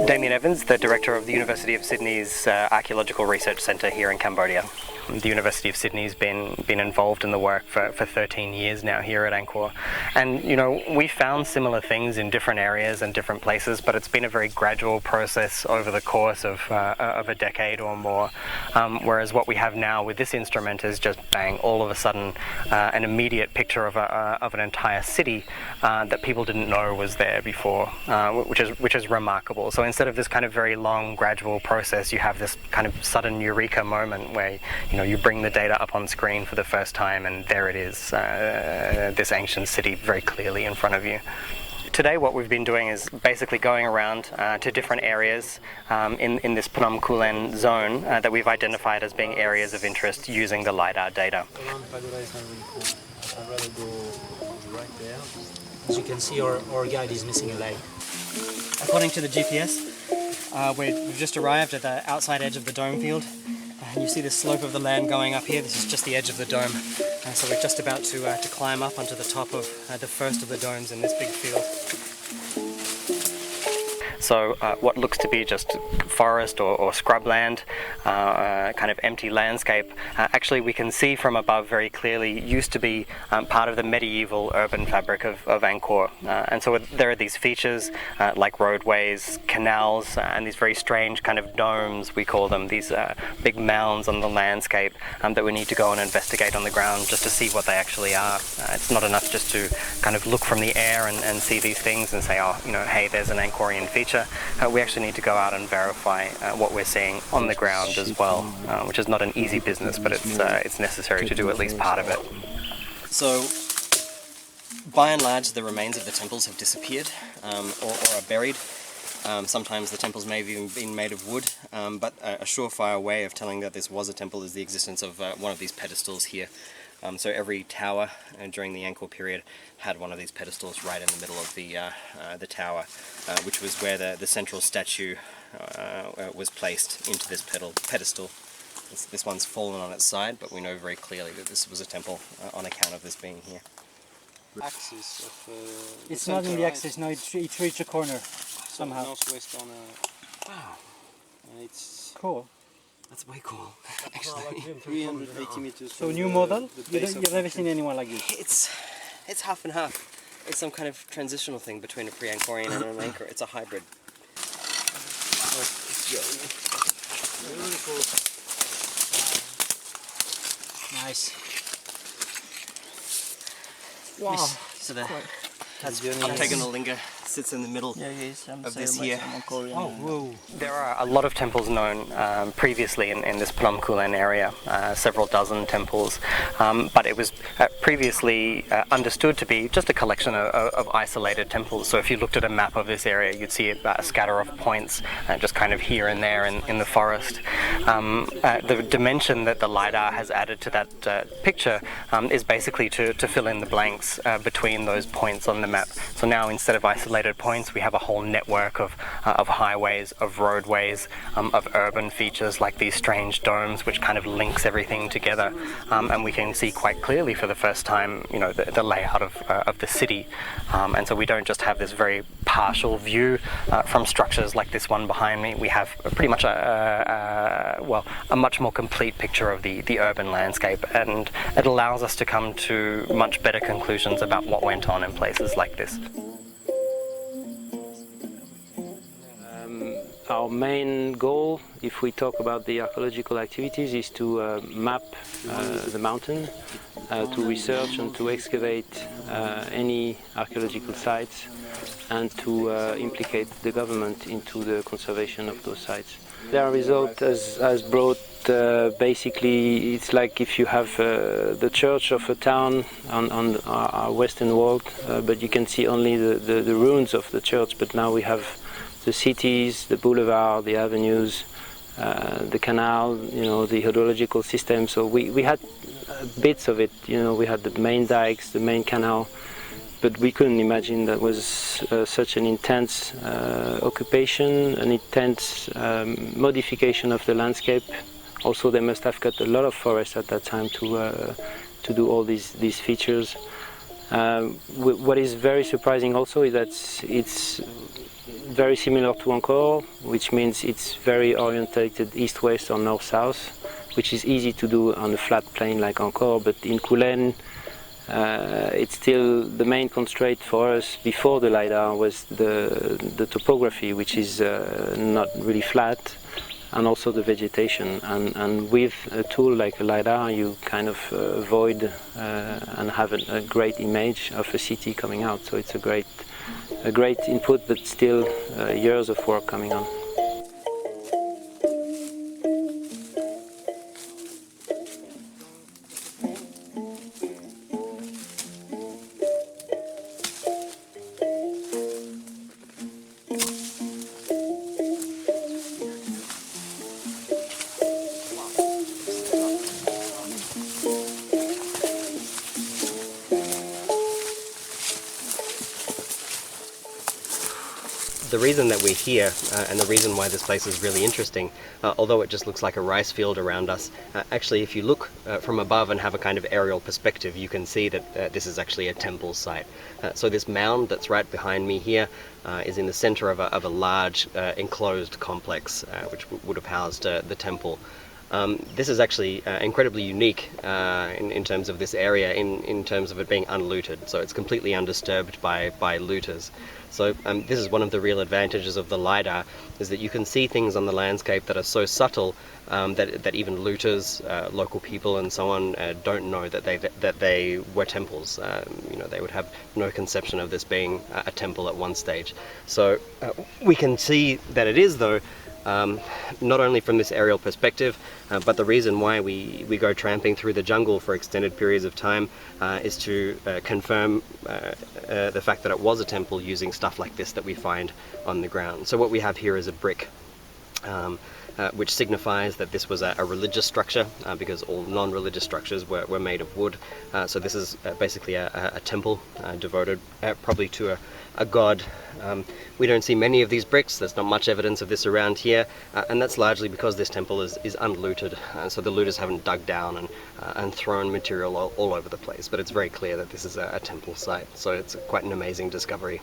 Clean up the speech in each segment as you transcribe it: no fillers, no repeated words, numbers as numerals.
Damian Evans, the director of the University of Sydney's Archaeological Research Centre here in Cambodia. The University of Sydney's been involved in the work for 13 years now here at Angkor, and we found similar things in different areas and different places, but it's been a very gradual process over the course of a decade or more, whereas what we have now with this instrument is just bang, all of a sudden an immediate picture of an entire city that people didn't know was there before, which is remarkable. So instead of this kind of very long gradual process, you have this kind of sudden eureka moment where you bring the data up on screen for the first time, and there it is, this ancient city very clearly in front of you. Today what we've been doing is basically going around to different areas in this Phnom Kulen zone that we've identified as being areas of interest using the LIDAR data. I'd rather go right there. As you can see, our guide is missing a leg. According to the GPS, we've just arrived at the outside edge of the dome field. And you see the slope of the land going up here. This is just the edge of the dome. So we're just about to climb up onto the top of the first of the domes in this big field. So what looks to be just forest or scrubland, kind of empty landscape, actually we can see from above very clearly used to be part of the medieval urban fabric of Angkor. And so there are these features like roadways, canals, and these very strange kind of domes, we call them, these big mounds on the landscape that we need to go and investigate on the ground just to see what they actually are. It's not enough just to kind of look from the air and see these things and say, oh, hey, there's an Angkorian feature. We actually need to go out and verify what we're seeing on the ground as well, which is not an easy business, but it's necessary to do at least part of it. So, by and large, the remains of the temples have disappeared or are buried. Sometimes the temples may have even been made of wood, but a surefire way of telling that this was a temple is the existence of one of these pedestals here. So every tower during the Angkor period had one of these pedestals right in the middle of the tower, which was where the central statue was placed into this pedestal. This one's fallen on its side, but we know very clearly that this was a temple on account of this being here. Axis of, it's not in the axis, no, it reached a corner somehow. Northwest on Wow. It's cool. That's way cool, actually. 380 meters. So new model? You've never seen anyone like this? It's half and half. It's some kind of transitional thing between a pre-Angkorian and an Angkor. It's a hybrid. Beautiful. Nice. Wow. So that's Uptegonalinga sits in the middle of this here. Oh, whoa. There are a lot of temples known previously in this Phnom Kulen area, several dozen temples, but it was previously understood to be just a collection of isolated temples. So if you looked at a map of this area, you'd see a scatter of points just kind of here and there in the forest. The dimension that the LIDAR has added to that picture is basically to fill in the blanks between those points on the map. So now instead of isolated points, we have a whole network of highways, of roadways, of urban features like these strange domes, which kind of links everything together, and we can see quite clearly for the first time, the layout of the city, and so we don't just have this very partial view from structures like this one behind me. We have pretty much a much more complete picture of the urban landscape, and it allows us to come to much better conclusions about what went on in places like this. Our main goal, if we talk about the archaeological activities, is to map the mountain, to research and to excavate any archaeological sites, and to implicate the government into the conservation of those sites. Their result has brought basically, it's like if you have the church of a town on our western wall, but you can see only the ruins of the church, but now we have the cities, the boulevard, the avenues, the canal, the hydrological system. So we had bits of it, we had the main dikes, the main canal, but we couldn't imagine that was such an intense occupation, an intense modification of the landscape. Also, they must have cut a lot of forest at that time to do all these features. What is very surprising also is that it's very similar to Angkor, which means it's very orientated east-west or north-south, which is easy to do on a flat plane like Angkor, but in Kulen it's still the main constraint for us before the LIDAR was the topography, which is not really flat, and also the vegetation. And with a tool like a LIDAR, you kind of avoid and have a great image of a city coming out. So it's a great input, but still years of work coming on. The reason that we're here and the reason why this place is really interesting, although it just looks like a rice field around us, actually if you look from above and have a kind of aerial perspective, you can see that this is actually a temple site. So this mound that's right behind me here is in the center of a large enclosed complex which would have housed the temple. This is actually incredibly unique in terms of this area, in terms of it being unlooted, so it's completely undisturbed by looters. So this is one of the real advantages of the LIDAR, is that you can see things on the landscape that are so subtle that even looters, local people and so on don't know that they were temples. You know, they would have no conception of this being a temple at one stage. So we can see that it is, though, not only from this aerial perspective, but the reason why we go tramping through the jungle for extended periods of time is to confirm the fact that it was a temple using stuff like this that we find on the ground. So what we have here is a brick, which signifies that this was a religious structure, because all non-religious structures were made of wood. So this is basically a temple devoted probably to a god. We don't see many of these bricks. There's not much evidence of this around here, and that's largely because this temple is unlooted, so the looters haven't dug down and thrown material all over the place. But it's very clear that this is a temple site, so it's quite an amazing discovery.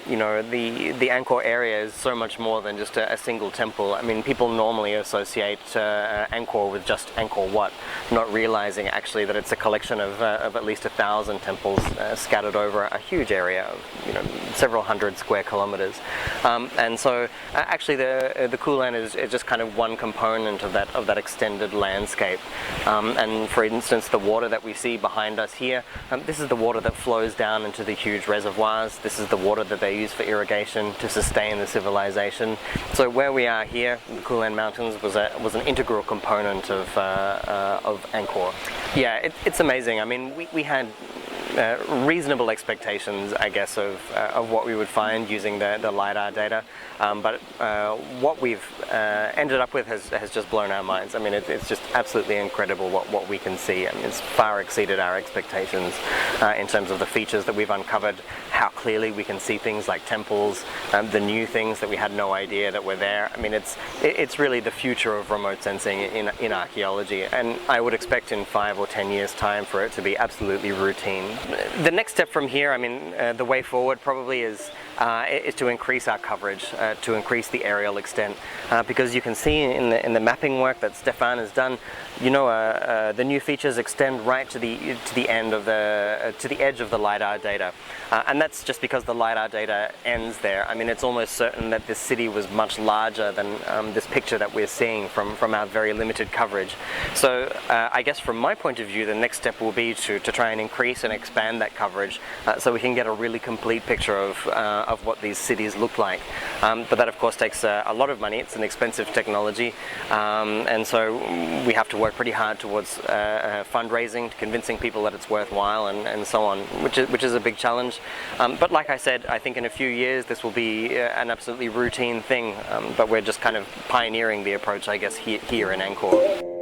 You know, the Angkor area is so much more than just a single temple. I mean, people normally associate Angkor with just Angkor Wat, not realizing actually that it's a collection of at least 1,000 temples scattered over a huge area of, you know, several hundred square kilometers. And so actually the Kulen is just kind of one component of that extended landscape. And for instance, the water that we see behind us here, this is the water that flows down into the huge reservoirs. This is the water that they use for irrigation to sustain the civilization. So where we are here, the Kulen Mountains, was an integral component of Angkor. Yeah, it's amazing. I mean, we had reasonable expectations, I guess, of what we would find using the LIDAR data, but what we've ended up with has just blown our minds. I mean, it's just absolutely incredible what we can see. I mean, it's far exceeded our expectations in terms of the features that we've uncovered, how clearly we can see things like temples, the new things that we had no idea that were there. I mean, it's really the future of remote sensing in archaeology, and I would expect in 5 or 10 years' time for it to be absolutely routine. The next step from here, I mean, the way forward probably is to increase our coverage, to increase the aerial extent, because you can see in the mapping work that Stefan has done, you know, the new features extend right to the end of to the edge of the LIDAR data, and that's just because the LIDAR data ends there. I mean, it's almost certain that this city was much larger than this picture that we're seeing from our very limited coverage. So I guess from my point of view, the next step will be to try and increase and expand that coverage so we can get a really complete picture of what these cities look like. But that of course takes a lot of money. It's an expensive technology, and so we have to work pretty hard towards fundraising, convincing people that it's worthwhile, and so on, which is a big challenge. But like I said, I think in a few years this will be an absolutely routine thing, but we're just kind of pioneering the approach, I guess, here in Angkor.